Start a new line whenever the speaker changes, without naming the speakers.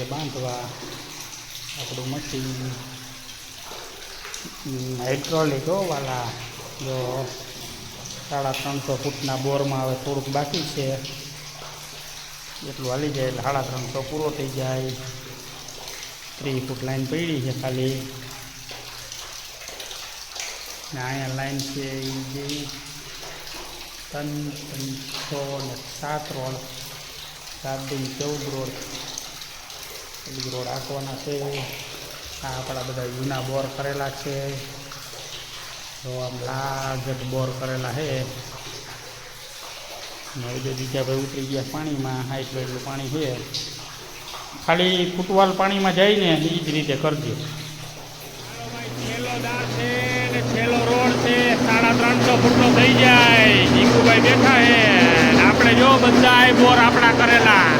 છે બાંધવા આપણું મશીન હાઇડ્રોલિક વાલા જો 350 ફૂટના બોરમાં હવે થોડુંક બાકી છે, એટલું હાલી જાય એટલે 350 પૂરો થઈ જાય. 30 ફૂટ લાઈન પડી છે ખાલી, ને અહીંયા લાઈન છે એ જે 3, 6 ને 7 રોડ, 7 × 14 રોડ, એ રોડ આંકવાના છે. આ આપણા બધા જૂના બોર કરેલા છે, તો આમ લાગત બોર કરેલા છે. હવે બીજા ભાઈ ઉતરી ગયા પાણીમાં, એટલું પાણી છે, ખાલી ફૂટવાલ પાણીમાં જાય ને એ જ રીતે કરજો. છેલ્લો દાર છે ને છેલ્લો રોડ છે, 350 ફૂટનો થઈ જાય. જીગુભાઈ બેઠા છે, આપણે જો બધા બોર આપણા કરેલા.